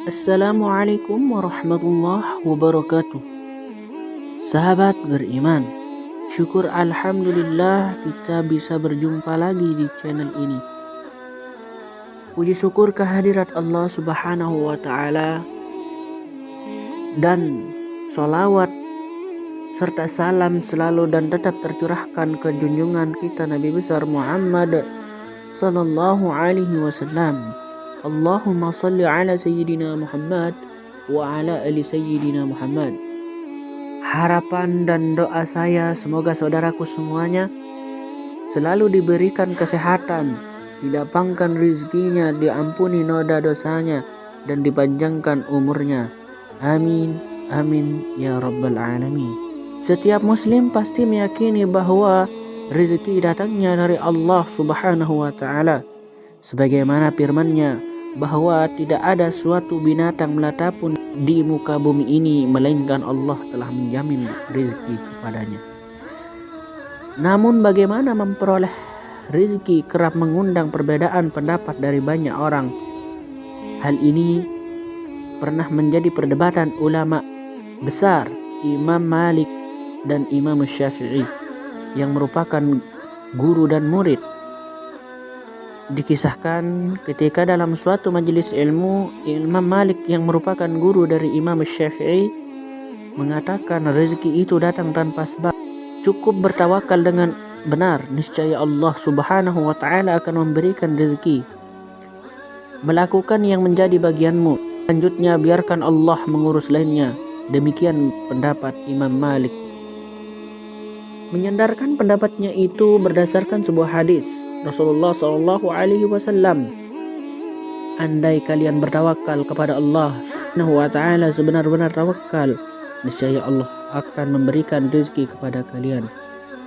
Assalamualaikum warahmatullahi wabarakatuh. Sahabat beriman, syukur alhamdulillah kita bisa berjumpa lagi di channel ini. Puji syukur kehadirat Allah subhanahu wa ta'ala, dan sholawat serta salam selalu dan tetap tercurahkan ke junjungan kita Nabi besar Muhammad sallallahu alaihi wasallam. Allahumma salli ala sayyidina Muhammad wa ala ali sayyidina Muhammad. Harapan dan doa saya semoga saudaraku semuanya selalu diberikan kesehatan, dilapangkan rizkinya, diampuni noda dosanya, dan dipanjangkan umurnya. Amin, amin ya rabbal alamin. Setiap muslim pasti meyakini bahwa rezeki datangnya dari Allah subhanahu wa ta'ala, sebagaimana firman-Nya bahwa tidak ada suatu binatang melata pun di muka bumi ini melainkan Allah telah menjamin rezeki kepadanya. Namun bagaimana memperoleh rezeki kerap mengundang perbedaan pendapat dari banyak orang. Hal ini pernah menjadi perdebatan ulama besar Imam Malik dan Imam Syafi'i yang merupakan guru dan murid. Dikisahkan ketika dalam suatu majelis ilmu, Imam Malik yang merupakan guru dari Imam Syafi'i mengatakan rezeki itu datang tanpa sebab. Cukup bertawakal dengan benar, niscaya Allah subhanahu wa ta'ala akan memberikan rezeki. Melakukan yang menjadi bagianmu, selanjutnya biarkan Allah mengurus lainnya. Demikian pendapat Imam Malik. Menyandarkan pendapatnya itu berdasarkan sebuah hadis Rasulullah SAW. Andai kalian bertawakal kepada Allah Subhanahu wa ta'ala sebenar-benar tawakal, niscaya Allah akan memberikan rezeki kepada kalian,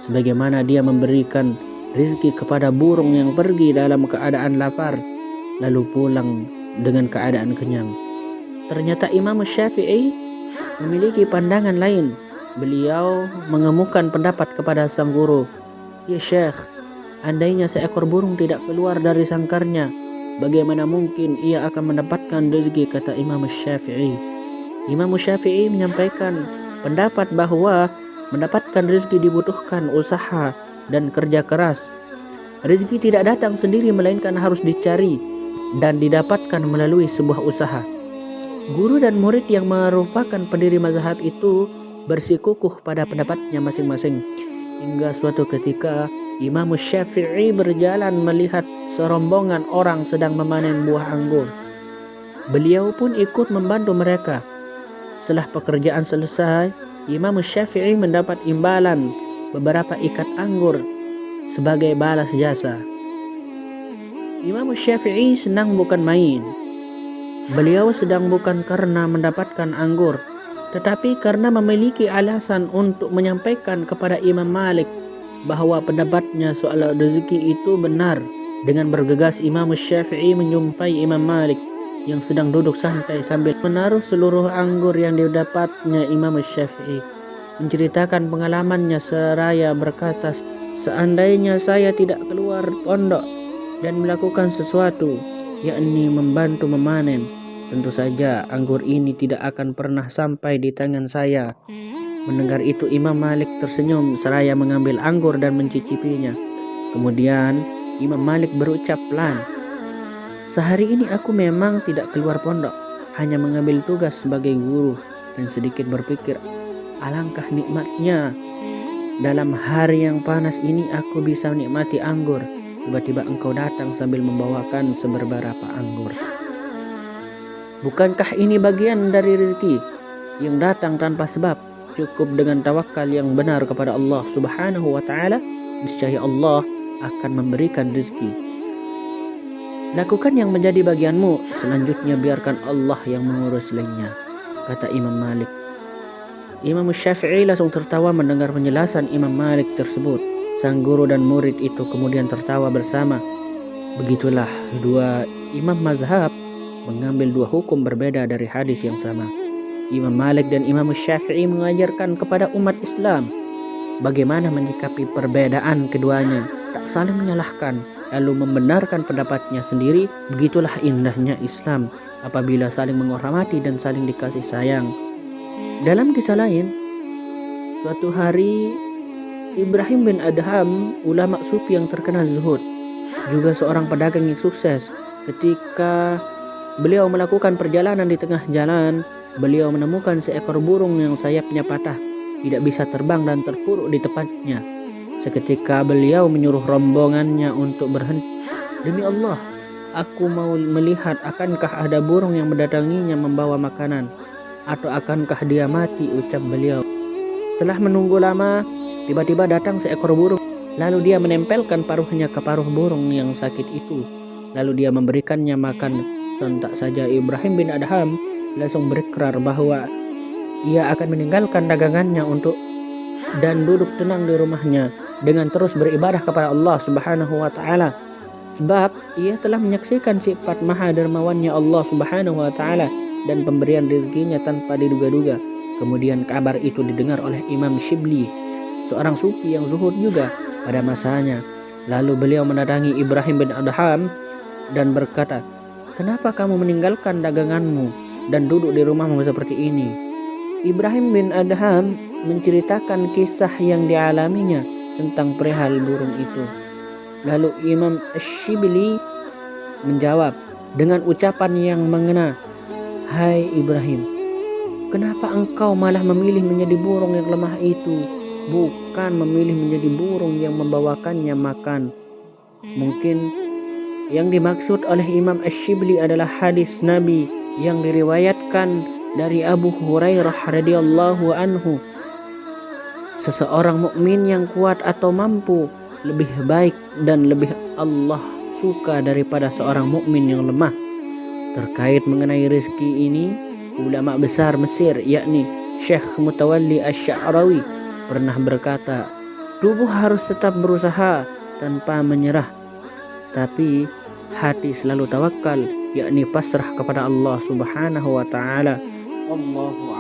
sebagaimana Dia memberikan rezeki kepada burung yang pergi dalam keadaan lapar lalu pulang dengan keadaan kenyang. Ternyata Imam Syafi'i memiliki pandangan lain. Beliau mengemukakan pendapat kepada sang guru, "Ya Syekh, andainya seekor burung tidak keluar dari sangkarnya, bagaimana mungkin ia akan mendapatkan rezeki?" kata Imam Syafi'i. Imam Syafi'i menyampaikan pendapat bahwa mendapatkan rezeki dibutuhkan usaha dan kerja keras. Rezeki tidak datang sendiri melainkan harus dicari dan didapatkan melalui sebuah usaha. Guru dan murid yang merupakan pendiri mazhab itu bersikukuh pada pendapatnya masing-masing, hingga suatu ketika Imam Syafi'i berjalan melihat serombongan orang sedang memanen buah anggur. Beliau pun ikut membantu mereka. Setelah pekerjaan selesai, Imam Syafi'i mendapat imbalan beberapa ikat anggur sebagai balas jasa. Imam Syafi'i senang bukan main. Beliau sedang bukan karena mendapatkan anggur, tetapi karena memiliki alasan untuk menyampaikan kepada Imam Malik bahwa pendapatnya soal rezeki itu benar. Dengan bergegas Imam Syafi'i menjumpai Imam Malik yang sedang duduk santai sambil menaruh seluruh anggur yang didapatnya. Imam Syafi'i menceritakan pengalamannya seraya berkata, "Seandainya saya tidak keluar pondok dan melakukan sesuatu, yakni membantu memanen, tentu saja anggur ini tidak akan pernah sampai di tangan saya." Mendengar itu Imam Malik tersenyum seraya mengambil anggur dan mencicipinya. Kemudian Imam Malik berucap pelan, "Sehari ini aku memang tidak keluar pondok, hanya mengambil tugas sebagai guru, dan sedikit berpikir alangkah nikmatnya dalam hari yang panas ini aku bisa menikmati anggur. Tiba-tiba engkau datang sambil membawakan seberapa anggur. Bukankah ini bagian dari rezeki yang datang tanpa sebab? Cukup dengan tawakal yang benar kepada Allah subhanahu wa ta'ala, niscaya Allah akan memberikan rezeki. Lakukan yang menjadi bagianmu, selanjutnya biarkan Allah yang mengurus lainnya," kata Imam Malik. Imam Syafi'i langsung tertawa mendengar penjelasan Imam Malik tersebut. Sang guru dan murid itu kemudian tertawa bersama. Begitulah dua imam mazhab mengambil dua hukum berbeda dari hadis yang sama. Imam Malik dan Imam Syafi'i mengajarkan kepada umat Islam bagaimana menyikapi perbedaan keduanya, tak saling menyalahkan, lalu membenarkan pendapatnya sendiri. Begitulah indahnya Islam apabila saling menghormati dan saling dikasih sayang. Dalam kisah lain, suatu hari Ibrahim bin Adham, ulama sufi yang terkenal zuhud, juga seorang pedagang yang sukses, ketika beliau melakukan perjalanan di tengah jalan, beliau menemukan seekor burung yang sayapnya patah, tidak bisa terbang dan terpuruk di tempatnya. Seketika beliau menyuruh rombongannya untuk berhenti. Demi Allah, aku mau melihat akankah ada burung yang mendatanginya membawa makanan, atau akankah dia mati, ucap beliau. Setelah menunggu lama, tiba-tiba datang seekor burung. Lalu dia menempelkan paruhnya ke paruh burung yang sakit itu. Lalu dia memberikannya makan. Sontak saja Ibrahim bin Adham langsung berikrar bahwa ia akan meninggalkan dagangannya dan duduk tenang di rumahnya dengan terus beribadah kepada Allah Subhanahu wa taala. Sebab ia telah menyaksikan sifat maha dermawannya Allah Subhanahu wa taala dan pemberian rezekinya tanpa diduga-duga. Kemudian kabar itu didengar oleh Imam Shibli, seorang sufi yang zuhud juga pada masanya. Lalu beliau mendatangi Ibrahim bin Adham dan berkata, "Kenapa kamu meninggalkan daganganmu dan duduk di rumahmu seperti ini?" Ibrahim bin Adham menceritakan kisah yang dialaminya tentang perihal burung itu. Lalu Imam Shibli menjawab dengan ucapan yang mengena, "Hai Ibrahim, kenapa engkau malah memilih menjadi burung yang lemah itu, bukan memilih menjadi burung yang membawakannya makan?" Mungkin yang dimaksud oleh Imam Ash-Shibli adalah hadis Nabi yang diriwayatkan dari Abu Hurairah radhiyallahu anhu. Seseorang mukmin yang kuat atau mampu lebih baik dan lebih Allah suka daripada seorang mukmin yang lemah. Terkait mengenai rezeki ini, ulama besar Mesir yakni Syekh Mutawalli Asy-Sya'rawi pernah berkata, tubuh harus tetap berusaha tanpa menyerah, tapi hati selalu tawakal, yakni pasrah kepada Allah Subhanahu wa taala. Allahu